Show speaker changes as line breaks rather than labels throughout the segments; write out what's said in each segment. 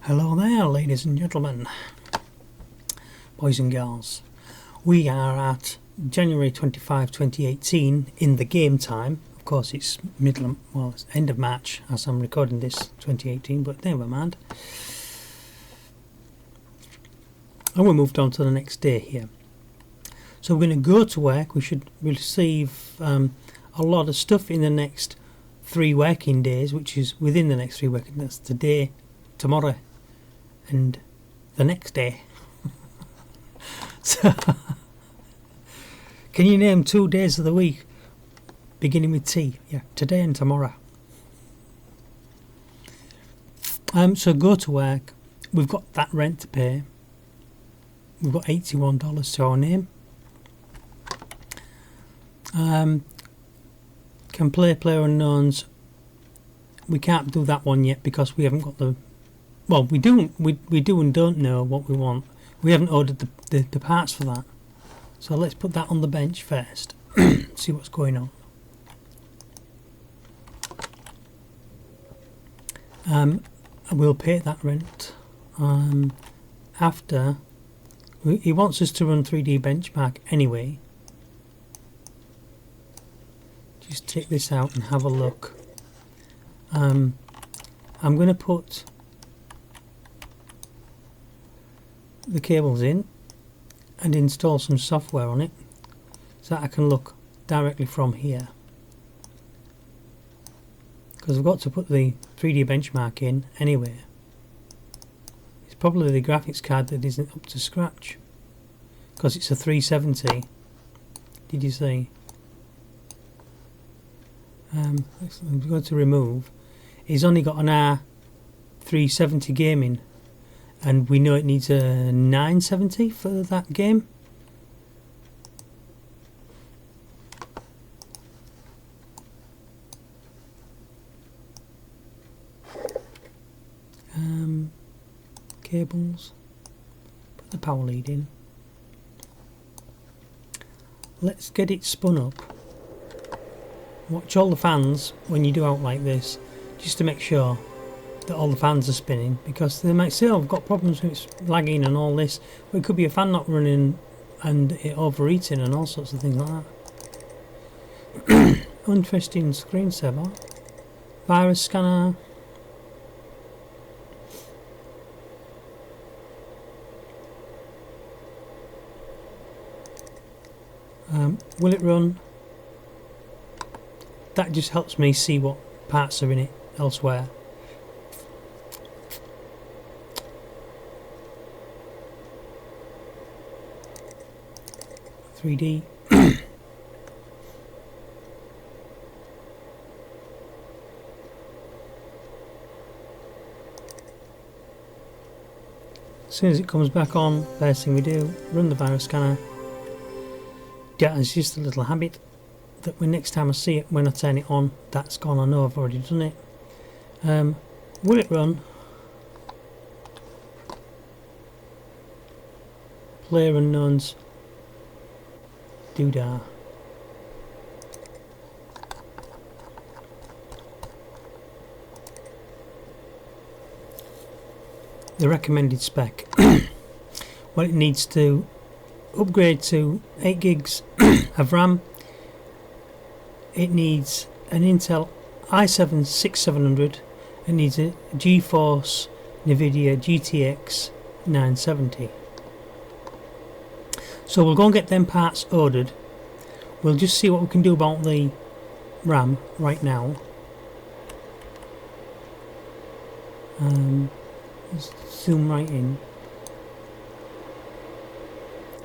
Hello there, ladies and gentlemen, boys and girls. We are at January 25, 2018 in the game time. Of course, it's it's end of March as I'm recording this 2018, but never mind. And we moved on to the next day here. So we're going to go to work. We should receive a lot of stuff in the next 3 working days, which is within the next 3 working days. That's today, tomorrow, and the next day. So, can you name 2 days of the week beginning with T? Yeah, today and tomorrow. So go to work. We've got that rent to pay. We've got $81 to our name. Can play player unknowns. We can't do that one yet because we haven't got the. Well, we do and don't know what we want. We haven't ordered the parts for that. So let's put that on the bench first. See what's going on. We'll pay that rent after. He wants us to run 3D benchmark anyway. Just take this out and have a look. I'm going to put the cables in and install some software on it so that I can look directly from here, because I've got to put the 3D benchmark in anyway. It's probably the graphics card that isn't up to scratch because it's a 370. Did you see? I'm going to remove. He's only got an R370 gaming, and we know it needs a 970 for that game. Cables. Put the power lead in. Let's get it spun up. Watch all the fans when you do out like this, just to make sure that all the fans are spinning, because they might say, oh, I've got problems with lagging and all this, but it could be a fan not running and it overheating and all sorts of things like that. Interesting screensaver. Virus scanner. Will it run? That just helps me see what parts are in it elsewhere. (3D) As soon as it comes back on, first thing we do, run the virus scanner. Yeah, it's just a little habit that when next time I see it, when I turn it on, that's gone. I know I've already done it. Will it run? Player unknowns. Doodah. The recommended spec. Well, it needs to upgrade to 8 gigs of RAM. It needs an Intel i7 6700. It needs a GeForce NVIDIA GTX 970. So we'll go and get them parts ordered. We'll just see what we can do about the RAM right now. Let's zoom right in.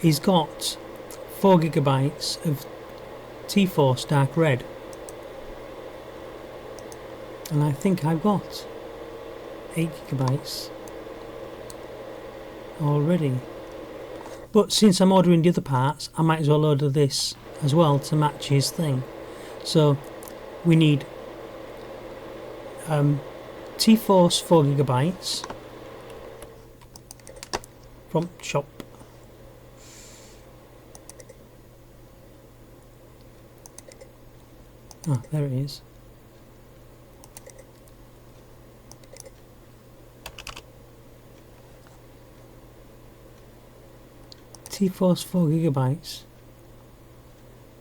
He's got 4 gigabytes of T-Force Dark Red, and I think I've got 8 gigabytes already. But since I'm ordering the other parts, I might as well order this as well to match his thing. So we need T-Force 4 gigabytes from shop. Ah, there it is. T-Force 4 GB.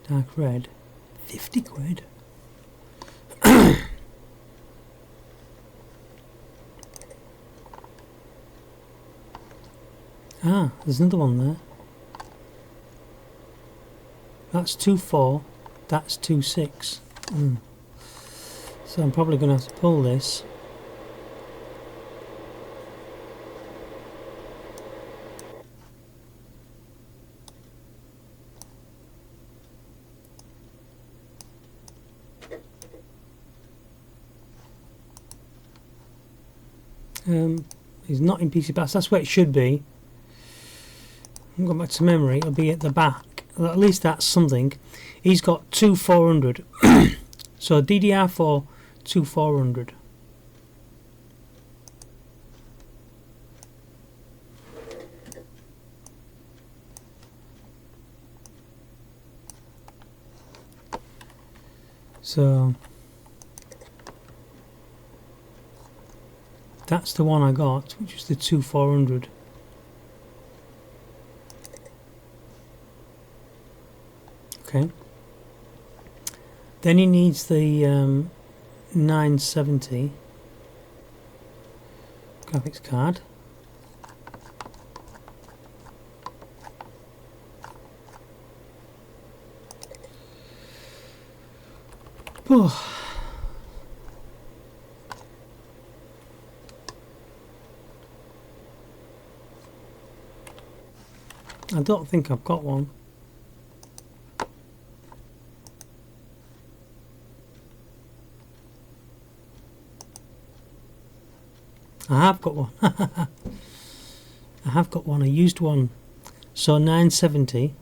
Dark red. 50 quid. Ah, there's another one there. That's 2.4. That's 2.6. So I'm probably going to have to pull this. He's not in PC Pass. That's where it should be. I'm going back to memory. It'll be at the back. Well, at least that's something. He's got 2.400. So DDR4 2.400. So that's the one I got, which is the 2.400. Okay. Then he needs the 970 graphics card. Oh. I don't think I've got one. I have got one. I have got one. I used one. So 970.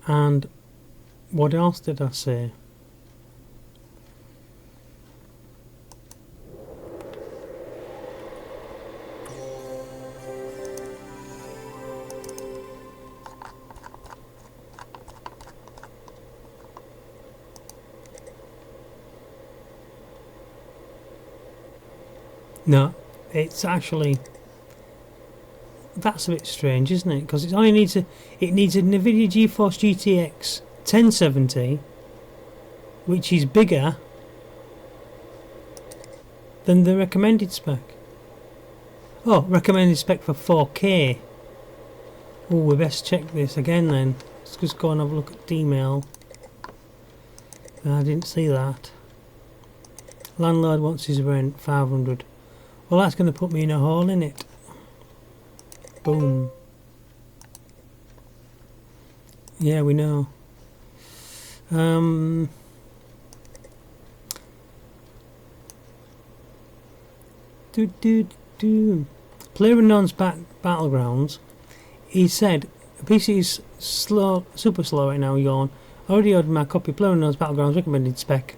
And what else did I say? No, it's actually, that's a bit strange, isn't it? Because it only needs a NVIDIA GeForce GTX 1070, which is bigger than the recommended spec. Oh, recommended spec for 4K. Oh, we best check this again then. Let's just go and have a look at D-mail. I didn't see that. Landlord wants his rent 500. Well, that's going to put me in a hole, in it. Boom. Yeah, we know. PlayerUnknown's Battlegrounds. He said, PC is slow, super slow right now, yawn. Already ordered my copy of PlayerUnknown's Battlegrounds recommended spec.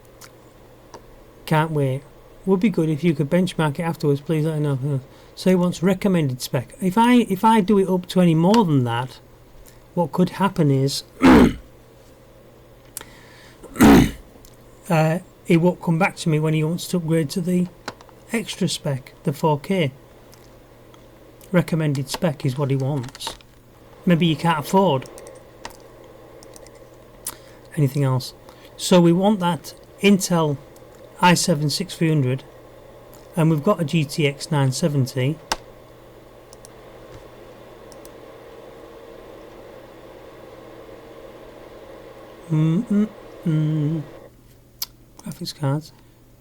Can't wait. Would be good if you could benchmark it afterwards, please let me know. So he wants recommended spec. If I do it up to any more than that, what could happen is he won't come back to me when he wants to upgrade to the extra spec, the 4K. Recommended spec is what he wants. Maybe you can't afford anything else. So we want that Intel i7 6300, and we've got a GTX 970. Graphics cards,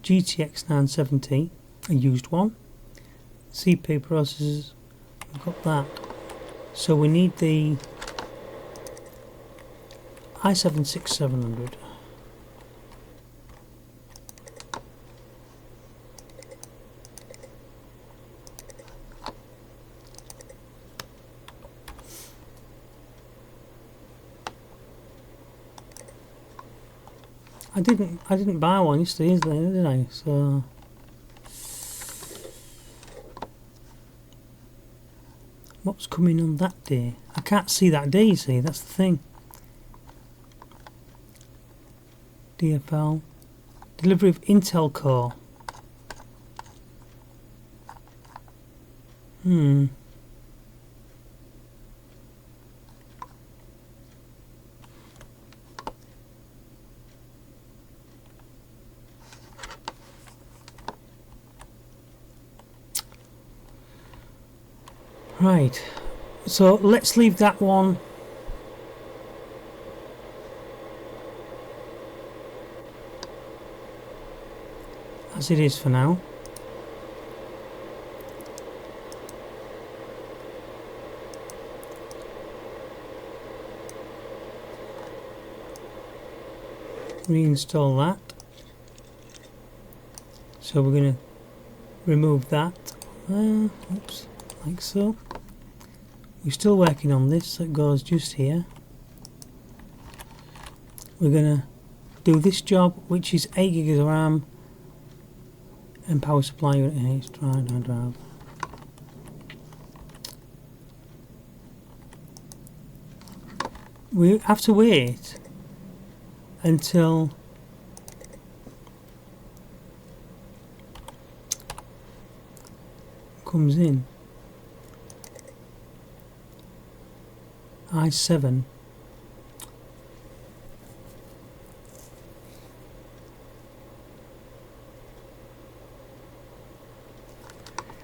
GTX 970, a used one. CPU processors, we've got that. So we need the i7 6700. I didn't buy one yesterday, did I? So what's coming on that day? I can't see that day, you see, that's the thing. DFL. Delivery of Intel Core. Right, so let's leave that one as it is for now. Reinstall that. So we're going to remove that. Oops, like so. We're still working on this, so it goes just here. We're going to do this job, which is 8 gigs of RAM and power supply unit drive. We have to wait until comes in i7.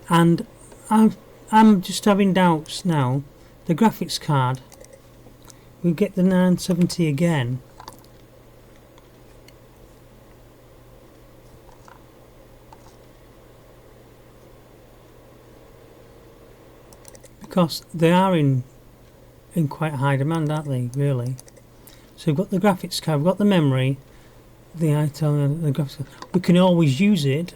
And I'm just having doubts now. The graphics card, we get the 970 again. Because they are in quite high demand, aren't they, really? So we've got the graphics card, we've got the memory, the item, the graphics card. We can always use it,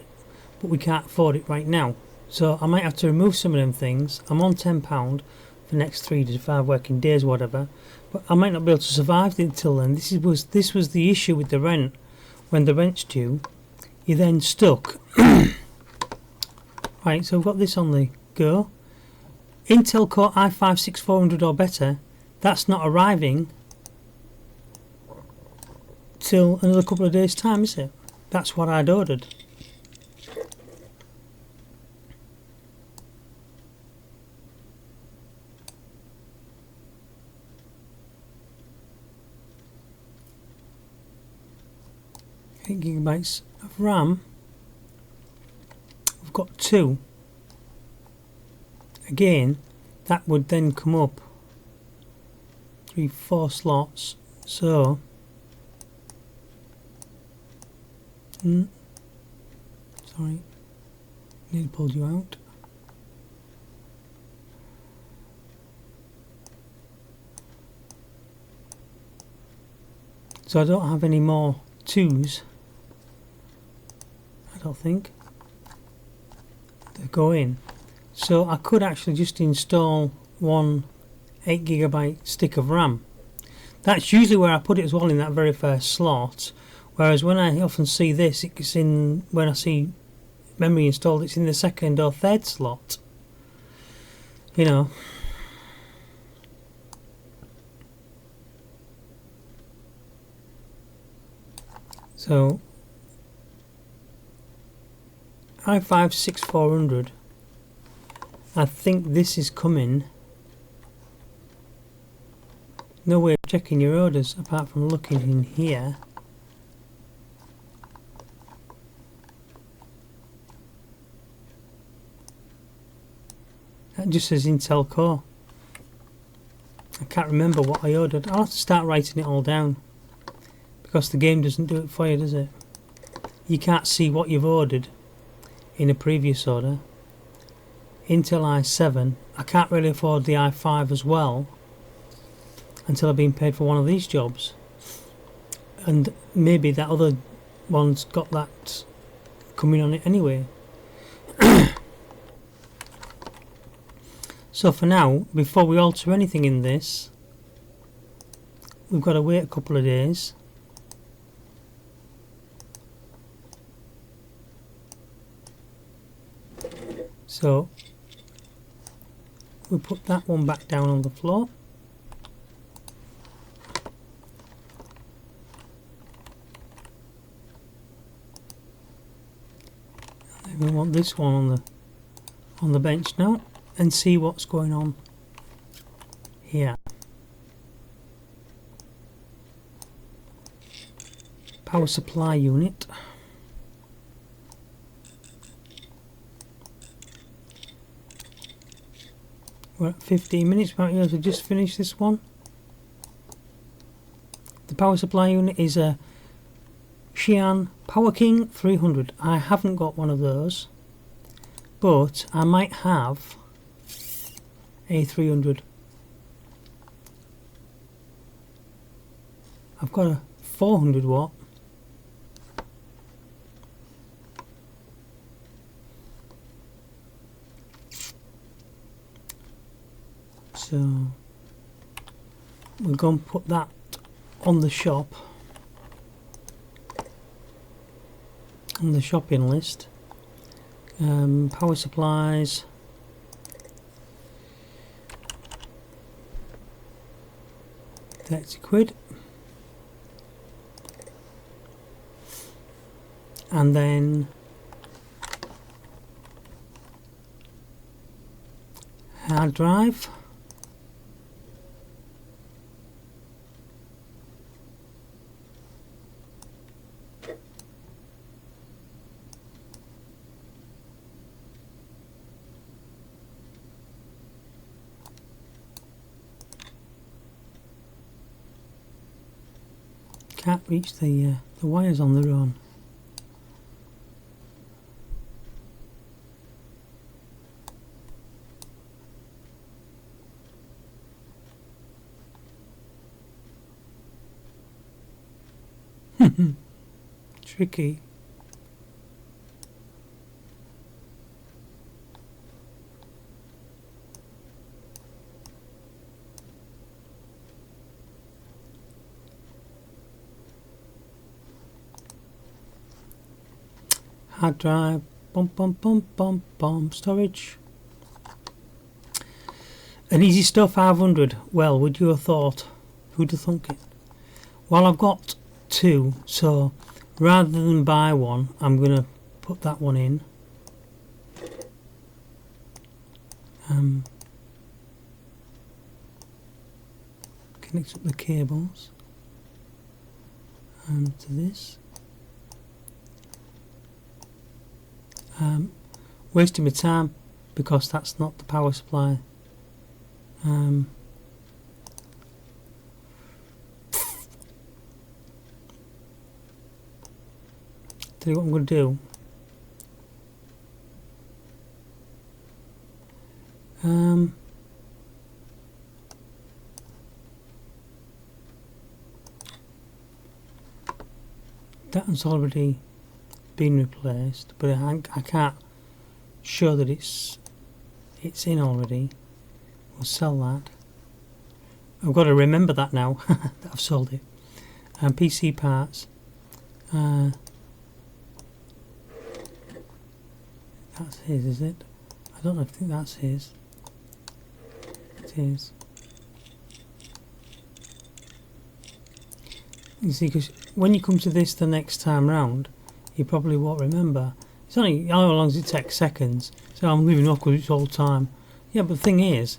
but we can't afford it right now. So I might have to remove some of them things. I'm on £10 for the next 3 to 5 working days, whatever. But I might not be able to survive until then. This was the issue with the rent. When the rent's due, you're then stuck. Right, so we've got this on the go. Intel Core i5-6400 or better, that's not arriving till another couple of days time, is it? That's what I'd ordered. GB of RAM. We've got 2. Again, that would then come up 3-4 slots. So sorry, nearly pulled you out. So I don't have any more 2s. I don't think they go in. So I could actually just install one 8 GB stick of RAM. That's usually where I put it as well, in that very first slot. Whereas when I often see this, it's in, when I see memory installed, it's in the second or third slot. You know. So i5-6400. I think this is coming. No way of checking your orders apart from looking in here. That just says Intel Core. I can't remember what I ordered. I'll have to start writing it all down, because the game doesn't do it for you, does it? You can't see what you've ordered in a previous order. Intel i7. I can't really afford the i5 as well until I've been paid for one of these jobs, and maybe that other one's got that coming on it anyway. So for now, before we alter anything in this, we've got to wait a couple of days. So we'll put that one back down on the floor. And then we want this one on the bench now. and see what's going on here. Power supply unit. We're at 15 minutes. Might be able to just finish this one. The power supply unit is a Xi'an Power King 300. I haven't got one of those, but I might have a 300. I've got a 400 watt. So we're going to put that on the shop, on the shopping list. Power supplies. £30. And then hard drive. Can't reach the wires on their own. Tricky. Hard drive, storage. An easy stuff 500. Well, would you have thought? Who'd have thunk it? Well, I've got two, so rather than buy one, I'm gonna put that one in. Connect up the cables to this. Wasting my time because that's not the power supply. Tell you what I'm going to do. That one's already been replaced, but I can't show that it's in already. We'll sell that. I've got to remember that now that I've sold it. PC parts. That's his, is it? I don't know if I think that's his. It is. You see, because when you come to this the next time round, you probably won't remember. It's only how long does it take? Seconds. So I'm leaving off because it's all time. Yeah, but the thing is,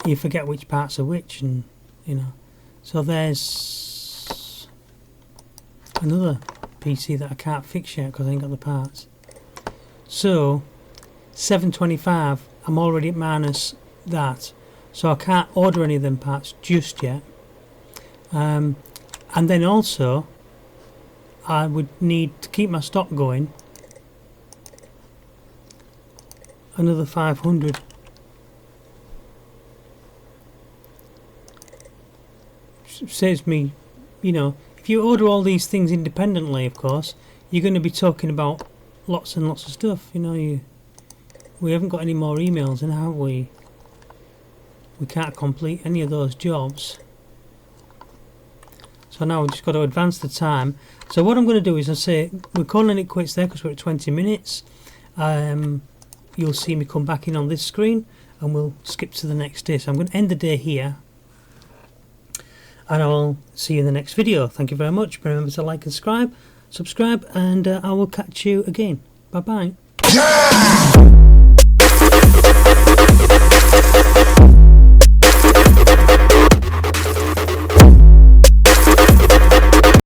you forget which parts are which, and you know. So there's another PC that I can't fix yet because I ain't got the parts. So 725. I'm already at minus that, so I can't order any of them parts just yet. And then also, I would need to keep my stock going. Another 500. Saves me, you know, if you order all these things independently, of course, you're going to be talking about lots and lots of stuff. You know, we haven't got any more emails, and have we? We can't complete any of those jobs. So now we've just got to advance the time. So what I'm going to do is I say we're calling it quits there because we're at 20 minutes. You'll see me come back in on this screen and we'll skip to the next day. So I'm going to end the day here and I'll see you in the next video. Thank you very much. Remember to like and subscribe, and I will catch you again. Bye bye.